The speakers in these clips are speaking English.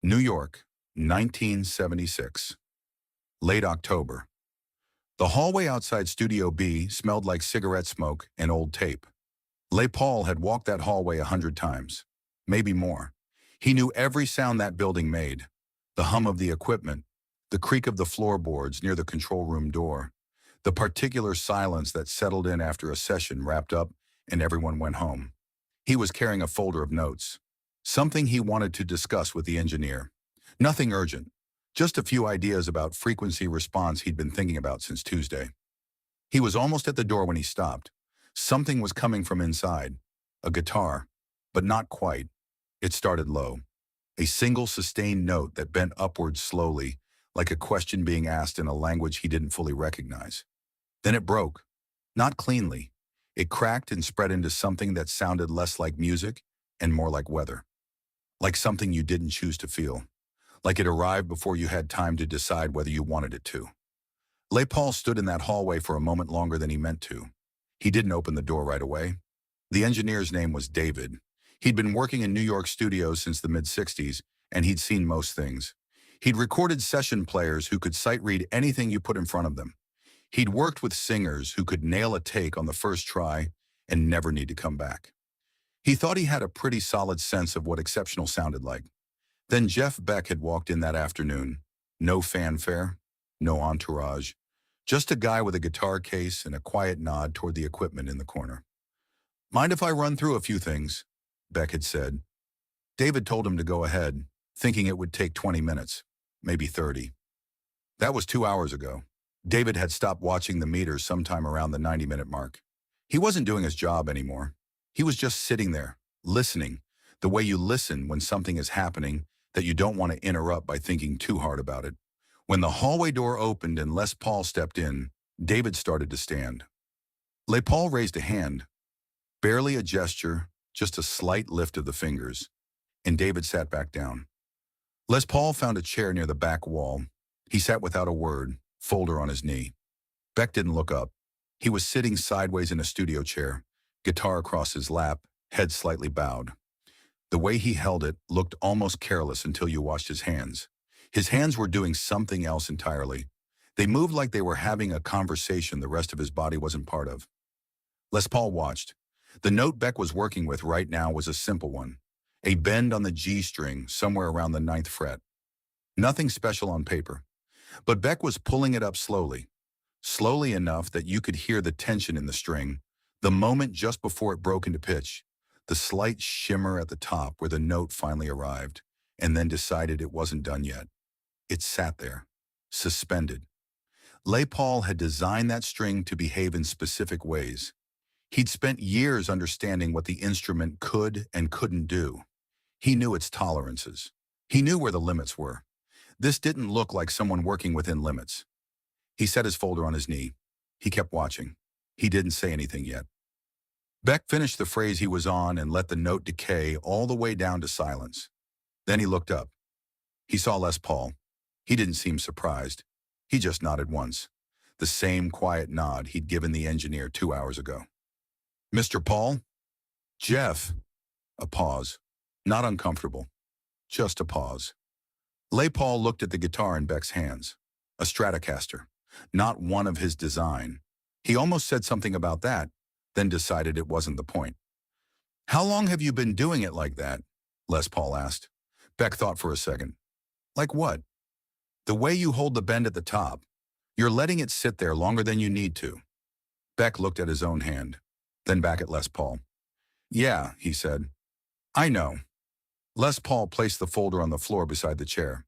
New York, 1976. Late October. The hallway outside Studio B smelled like cigarette smoke and old tape. Les Paul had walked that hallway 100 times, maybe more. He knew every sound that building made, the hum of the equipment, the creak of the floorboards near the control room door, the particular silence that settled in after a session wrapped up and everyone went home. He was carrying a folder of notes, something he wanted to discuss with the engineer. Nothing urgent, just a few ideas about frequency response he'd been thinking about since Tuesday. He was almost at the door when he stopped. Something was coming from inside. A guitar, but not quite. It started low. A single sustained note that bent upwards slowly, like a question being asked in a language he didn't fully recognize. Then it broke. Not cleanly. It cracked and spread into something that sounded less like music and more like weather. Like something you didn't choose to feel. Like it arrived before you had time to decide whether you wanted it to. Les Paul stood in that hallway for a moment longer than he meant to. He didn't open the door right away. The engineer's name was David. He'd been working in New York studios since the mid-60s, and he'd seen most things. He'd recorded session players who could sight-read anything you put in front of them. He'd worked with singers who could nail a take on the first try and never need to come back. He thought he had a pretty solid sense of what exceptional sounded like. Then Jeff Beck had walked in that afternoon. No fanfare, no entourage. Just a guy with a guitar case and a quiet nod toward the equipment in the corner. "Mind if I run through a few things?" Beck had said. David told him to go ahead, thinking it would take 20 minutes, maybe 30. That was 2 hours ago. David had stopped watching the meters sometime around the 90-minute mark. He wasn't doing his job anymore. He was just sitting there, listening, the way you listen when something is happening that you don't want to interrupt by thinking too hard about it. When the hallway door opened and Les Paul stepped in, David started to stand. Les Paul raised a hand. Barely a gesture, just a slight lift of the fingers, and David sat back down. Les Paul found a chair near the back wall. He sat without a word, folder on his knee. Beck didn't look up. He was sitting sideways in a studio chair, guitar across his lap, head slightly bowed. The way he held it looked almost careless until you watched his hands. His hands were doing something else entirely. They moved like they were having a conversation the rest of his body wasn't part of. Les Paul watched. The note Beck was working with right now was a simple one. A bend on the G string somewhere around the 9th fret. Nothing special on paper. But Beck was pulling it up slowly. Slowly enough that you could hear the tension in the string, the moment just before it broke into pitch, the slight shimmer at the top where the note finally arrived, and then decided it wasn't done yet. It sat there, suspended. Les Paul had designed that string to behave in specific ways. He'd spent years understanding what the instrument could and couldn't do. He knew its tolerances. He knew where the limits were. This didn't look like someone working within limits. He set his folder on his knee. He kept watching. He didn't say anything yet. Beck finished the phrase he was on and let the note decay all the way down to silence. Then he looked up. He saw Les Paul. He didn't seem surprised. He just nodded once. The same quiet nod he'd given the engineer 2 hours ago. "Mr. Paul?" "Jeff." A pause. Not uncomfortable. Just a pause. Les Paul looked at the guitar in Beck's hands. A Stratocaster. Not one of his design. He almost said something about that, then decided it wasn't the point. "How long have you been doing it like that?" Les Paul asked. Beck thought for a second. "Like what?" "The way you hold the bend at the top. You're letting it sit there longer than you need to." Beck looked at his own hand, then back at Les Paul. "Yeah," he said. "I know." Les Paul placed the folder on the floor beside the chair.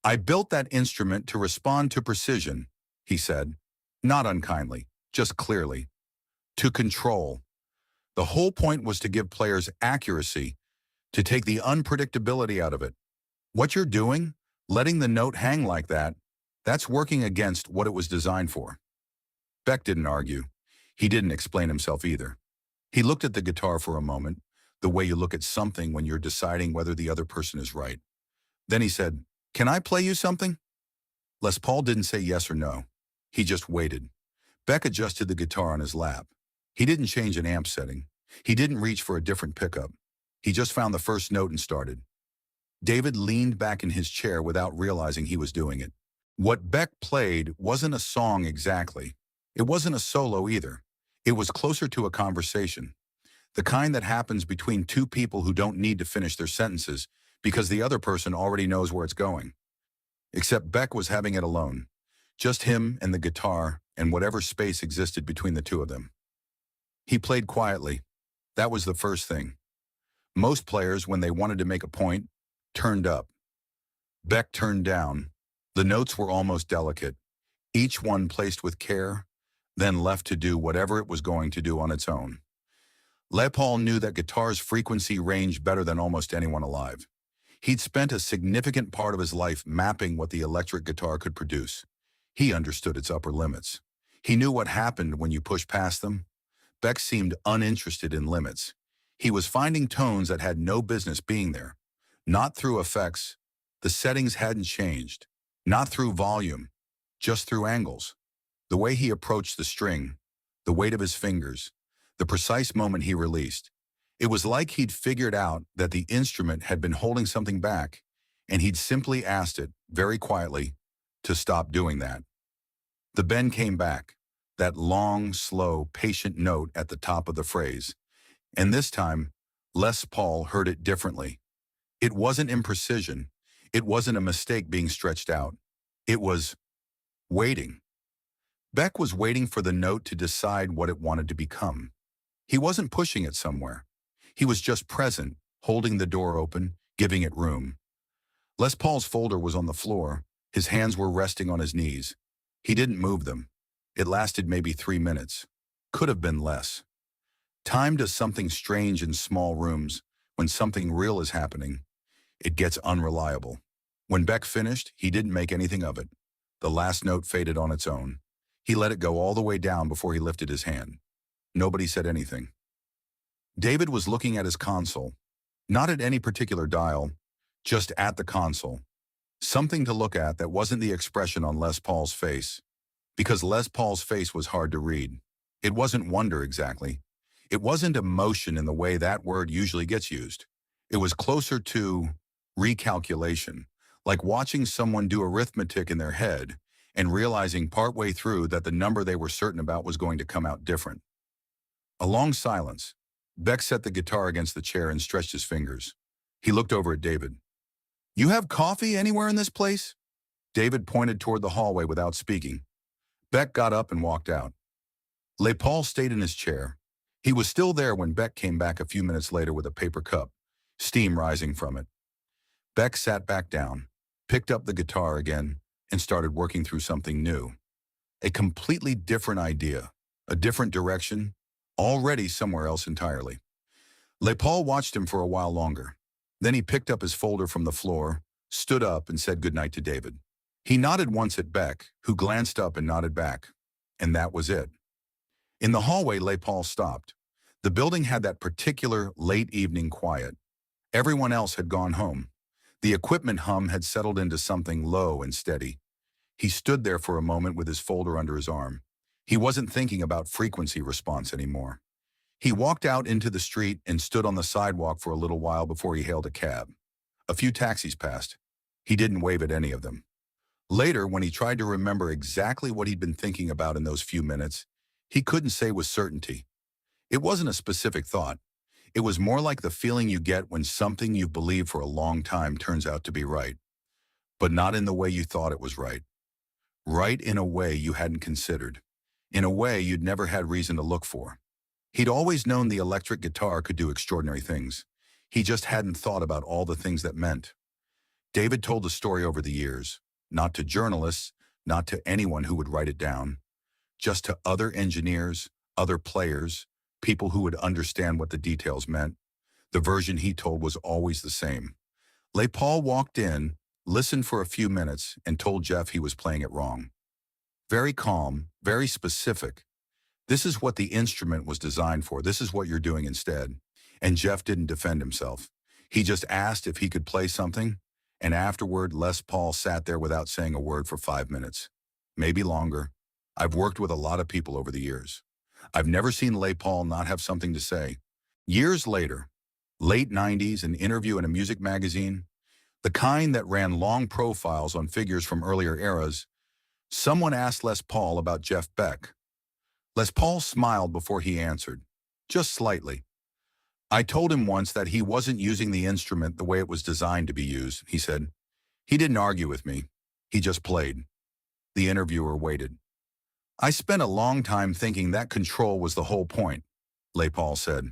"I built that instrument to respond to precision," he said. Not unkindly, just clearly. To control. The whole point was to give players accuracy, to take the unpredictability out of it. What you're doing, letting the note hang like that, that's working against what it was designed for. Beck didn't argue. He didn't explain himself either. He looked at the guitar for a moment, the way you look at something when you're deciding whether the other person is right. Then he said, "Can I play you something?" Les Paul didn't say yes or no. He just waited. Beck adjusted the guitar on his lap. He didn't change an amp setting. He didn't reach for a different pickup. He just found the first note and started. David leaned back in his chair without realizing he was doing it. What Beck played wasn't a song exactly. It wasn't a solo either. It was closer to a conversation, the kind that happens between two people who don't need to finish their sentences because the other person already knows where it's going. Except Beck was having it alone. Just him and the guitar and whatever space existed between the two of them. He played quietly. That was the first thing. Most players, when they wanted to make a point, turned up. Beck turned down. The notes were almost delicate, each one placed with care, then left to do whatever it was going to do on its own. Les Paul knew that guitar's frequency ranged better than almost anyone alive. He'd spent a significant part of his life mapping what the electric guitar could produce. He understood its upper limits. He knew what happened when you pushed past them. Beck seemed uninterested in limits. He was finding tones that had no business being there. Not through effects. The settings hadn't changed. Not through volume. Just through angles. The way he approached the string. The weight of his fingers. The precise moment he released. It was like he'd figured out that the instrument had been holding something back, and he'd simply asked it, very quietly, to stop doing that. The bend came back, that long, slow, patient note at the top of the phrase. And this time, Les Paul heard it differently. It wasn't imprecision. It wasn't a mistake being stretched out. It was waiting. Beck was waiting for the note to decide what it wanted to become. He wasn't pushing it somewhere. He was just present, holding the door open, giving it room. Les Paul's folder was on the floor. His hands were resting on his knees. He didn't move them. It lasted maybe 3 minutes. Could have been less. Time does something strange in small rooms. When something real is happening, it gets unreliable. When Beck finished, he didn't make anything of it. The last note faded on its own. He let it go all the way down before he lifted his hand. Nobody said anything. David was looking at his console, not at any particular dial, just at the console. Something to look at that wasn't the expression on Les Paul's face, because Les Paul's face was hard to read. It wasn't wonder exactly. It wasn't emotion in the way that word usually gets used. It was closer to recalculation, like watching someone do arithmetic in their head and realizing partway through that the number they were certain about was going to come out different. A long silence. Beck set the guitar against the chair and stretched his fingers. He looked over at David. "You have coffee anywhere in this place?" David pointed toward the hallway without speaking. Beck got up and walked out. Les Paul stayed in his chair. He was still there when Beck came back a few minutes later with a paper cup, steam rising from it. Beck sat back down, picked up the guitar again, and started working through something new. A completely different idea, a different direction, already somewhere else entirely. Les Paul watched him for a while longer. Then he picked up his folder from the floor, stood up, and said goodnight to David. He nodded once at Beck, who glanced up and nodded back. And that was it. In the hallway, Les Paul stopped. The building had that particular late evening quiet. Everyone else had gone home. The equipment hum had settled into something low and steady. He stood there for a moment with his folder under his arm. He wasn't thinking about frequency response anymore. He walked out into the street and stood on the sidewalk for a little while before he hailed a cab. A few taxis passed. He didn't wave at any of them. Later, when he tried to remember exactly what he'd been thinking about in those few minutes, he couldn't say with certainty. It wasn't a specific thought. It was more like the feeling you get when something you've believed for a long time turns out to be right, but not in the way you thought it was right. Right in a way you hadn't considered, in a way you'd never had reason to look for. He'd always known the electric guitar could do extraordinary things. He just hadn't thought about all the things that meant. David told the story over the years, not to journalists, not to anyone who would write it down, just to other engineers, other players, people who would understand what the details meant. The version he told was always the same. Les Paul walked in, listened for a few minutes, and told Jeff he was playing it wrong. Very calm, very specific. This is what the instrument was designed for. This is what you're doing instead. And Jeff didn't defend himself. He just asked if he could play something, and afterward, Les Paul sat there without saying a word for 5 minutes. Maybe longer. I've worked with a lot of people over the years. I've never seen Les Paul not have something to say. Years later, late 90s, an interview in a music magazine, the kind that ran long profiles on figures from earlier eras. Someone asked Les Paul about Jeff Beck. Les Paul smiled before he answered, just slightly. I told him once that he wasn't using the instrument the way it was designed to be used, he said. He didn't argue with me. He just played. The interviewer waited. I spent a long time thinking that control was the whole point, Les Paul said.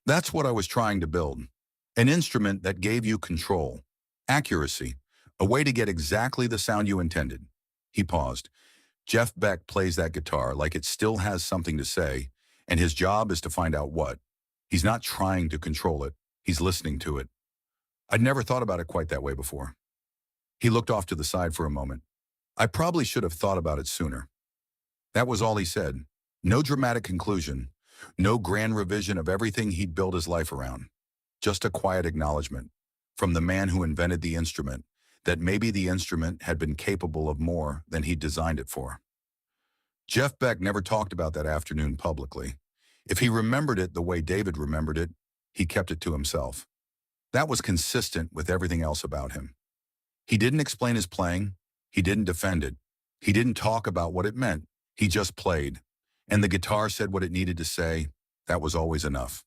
That's what I was trying to build. An instrument that gave you control, accuracy, a way to get exactly the sound you intended. He paused. Jeff Beck plays that guitar like it still has something to say, and his job is to find out what. He's not trying to control it. He's listening to it. I'd never thought about it quite that way before. He looked off to the side for a moment. I probably should have thought about it sooner. That was all he said. No dramatic conclusion. No grand revision of everything he'd built his life around. Just a quiet acknowledgement from the man who invented the instrument that maybe the instrument had been capable of more than he'd designed it for. Jeff Beck never talked about that afternoon publicly. If he remembered it the way David remembered it, he kept it to himself. That was consistent with everything else about him. He didn't explain his playing. He didn't defend it. He didn't talk about what it meant. He just played. And the guitar said what it needed to say. That was always enough.